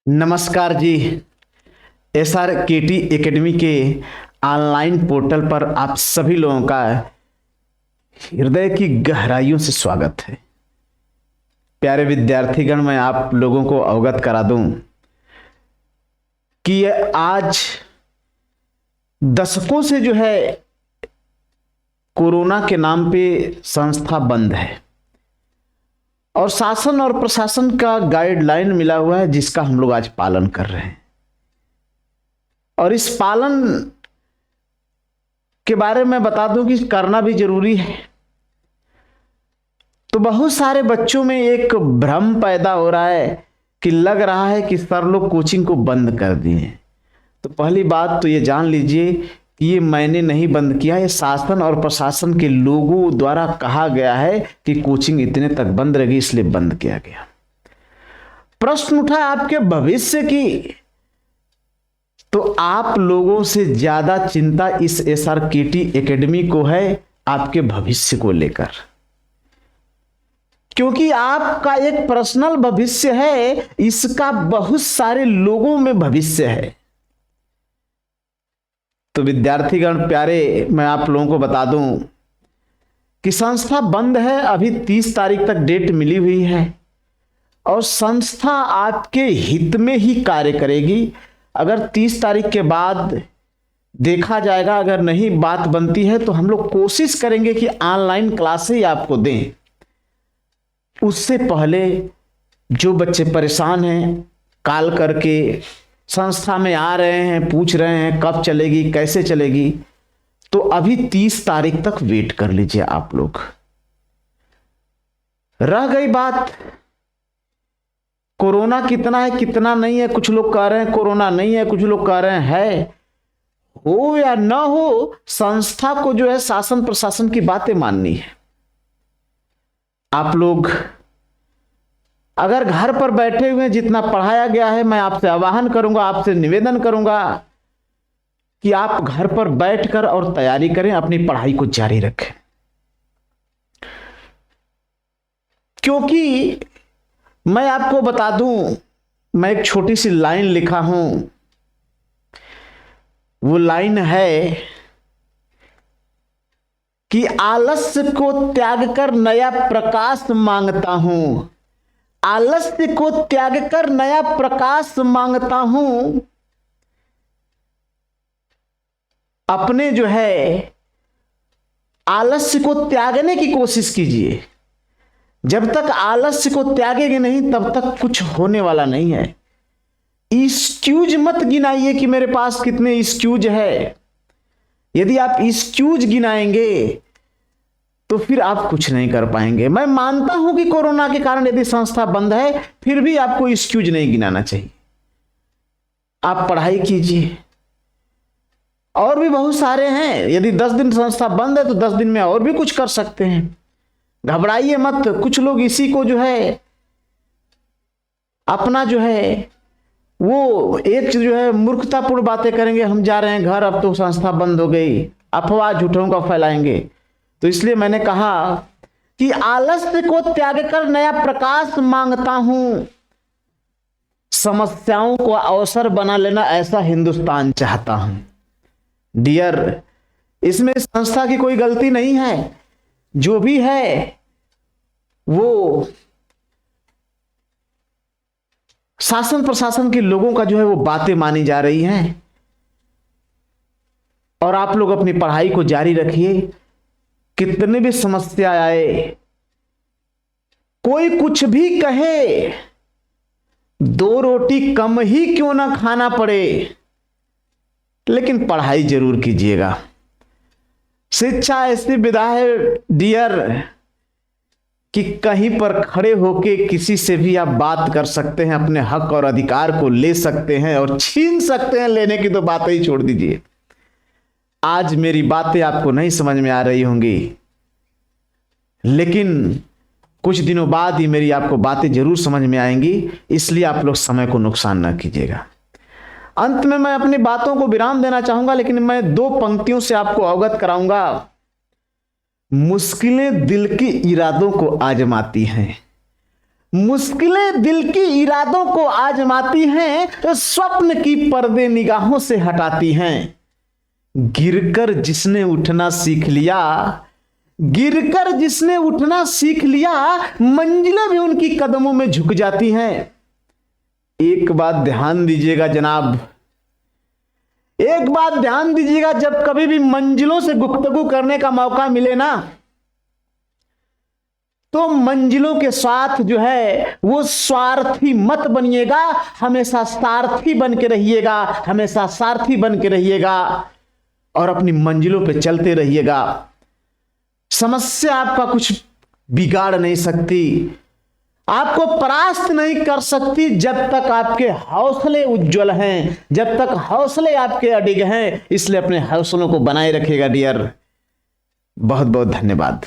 नमस्कार जी। SRKT academy के online portal पर आप सभी लोगों का हृदय की गहराइयों से स्वागत है। प्यारे विद्यार्थीगण, मैं आप लोगों को अवगत करा दूं कि ये आज दशकों से जो है कोरोना के नाम पे संस्था बंद है और शासन और प्रशासन का गाइडलाइन मिला हुआ है जिसका हम लोग आज पालन कर रहे हैं। और इस पालन के बारे में बता दूं कि करना भी जरूरी है। तो बहुत सारे बच्चों में एक भ्रम पैदा हो रहा है कि लग रहा है कि सर लोग कोचिंग को बंद कर दिए। तो पहली बात तो ये जान लीजिए कि ये मैंने नहीं बंद किया, ये शासन और प्रशासन के लोगों द्वारा कहा गया है कि कोचिंग इतने तक बंद रहेगी, इसलिए बंद किया गया। प्रश्न उठा आपके भविष्य की, तो आप लोगों से ज्यादा चिंता इस SRKT एकेडमी को है आपके भविष्य को लेकर, क्योंकि आपका एक पर्सनल भविष्य है, इसका बहुत सारे लोगों में भविष्य है। तो विद्यार्थीगण प्यारे, मैं आप लोगों को बता दूं कि संस्था बंद है। अभी 30 तारीख तक डेट मिली हुई है और संस्था आपके हित में ही कार्य करेगी। अगर 30 तारीख के बाद देखा जाएगा, अगर नहीं बात बनती है, तो हम लोग कोशिश करेंगे कि ऑनलाइन क्लासें ही आपको दें। उससे पहले जो बच्चे परेशान हैं, कॉल करके संस्था में आ रहे हैं, पूछ रहे हैं कब चलेगी, कैसे चलेगी, तो अभी 30 तारीख तक वेट कर लीजिए आप लोग। रह गई बात कोरोना कितना है कितना नहीं है, कुछ लोग कह रहे हैं कोरोना नहीं है, कुछ लोग कह रहे हैं है। हो या ना हो, संस्था को जो है शासन प्रशासन की बातें माननी है। आप लोग अगर घर पर बैठे हुए जितना पढ़ाया गया है, मैं आपसे आह्वान करूंगा, आपसे निवेदन करूंगा कि आप घर पर बैठकर और तैयारी करें, अपनी पढ़ाई को जारी रखें। क्योंकि मैं आपको बता दूं, मैं एक छोटी सी लाइन लिखा हूं। वो लाइन है कि आलस्य को त्याग कर नया प्रकाश मांगता हूं। आलस्य को त्याग कर नया प्रकाश मांगता हूं। अपने जो है आलस्य को त्यागने की कोशिश कीजिए। जब तक आलस्य को त्यागेंगे नहीं, तब तक कुछ होने वाला नहीं है। एक्सक्यूज मत गिनाइए कि मेरे पास कितने एक्सक्यूज है। यदि आप एक्सक्यूज गिनाएंगे तो फिर आप कुछ नहीं कर पाएंगे। मैं मानता हूं कि कोरोना के कारण यदि संस्था बंद है, फिर भी आपको एक्सक्यूज नहीं गिनाना चाहिए। आप पढ़ाई कीजिए। और भी बहुत सारे हैं। यदि 10 दिन संस्था बंद है तो 10 दिन में और भी कुछ कर सकते हैं। घबराइए मत। कुछ लोग इसी को जो है अपना जो है वो एक जो है मूर्खतापूर्ण बातें करेंगे। हम जा रहे हैं घर, अब तो संस्था बंद हो गई, अफवाह झूठों का फैलाएंगे। तो इसलिए मैंने कहा कि आलस्य को त्याग कर नया प्रकाश मांगता हूं। समस्याओं को अवसर बना लेना, ऐसा हिंदुस्तान चाहता हूं। डियर, इसमें संस्था की कोई गलती नहीं है। जो भी है वो शासन प्रशासन के लोगों का जो है वो बातें मानी जा रही हैं। और आप लोग अपनी पढ़ाई को जारी रखिए। कितने भी समस्या आए, कोई कुछ भी कहे, 2 रोटी कम ही क्यों ना खाना पड़े, लेकिन पढ़ाई जरूर कीजिएगा। शिक्षा ऐसी विधा है डियर कि कहीं पर खड़े होके किसी से भी आप बात कर सकते हैं, अपने हक और अधिकार को ले सकते हैं और छीन सकते हैं। लेने की तो बात ही छोड़ दीजिए। आज मेरी बातें आपको नहीं समझ में आ रही होंगी, लेकिन कुछ दिनों बाद ही मेरी आपको बातें जरूर समझ में आएंगी। इसलिए आप लोग समय को नुकसान न कीजिएगा। अंत में मैं अपनी बातों को विराम देना चाहूंगा, लेकिन मैं 2 पंक्तियों से आपको अवगत कराऊंगा। मुश्किलें दिल के इरादों को आजमाती हैं, मुश्किलें दिल की इरादों को आजमाती हैं, तो स्वप्न की पर्दे निगाहों से हटाती हैं। गिरकर जिसने उठना सीख लिया, गिरकर जिसने उठना सीख लिया, मंजिलें भी उनकी कदमों में झुक जाती हैं। एक बात ध्यान दीजिएगा जनाब, एक बात ध्यान दीजिएगा, जब कभी भी मंजिलों से गुफ्तगू करने का मौका मिले ना, तो मंजिलों के साथ जो है वो स्वार्थी मत बनिएगा, हमेशा सारथी बन के रहिएगा, हमेशा सारथी बन के रहिएगा और अपनी मंजिलों पे चलते रहिएगा। समस्या आपका कुछ बिगाड़ नहीं सकती, आपको परास्त नहीं कर सकती जब तक आपके हौसले उज्जवल हैं, जब तक हौसले आपके अडिग हैं। इसलिए अपने हौसलों को बनाए रखिएगा डियर। बहुत बहुत धन्यवाद।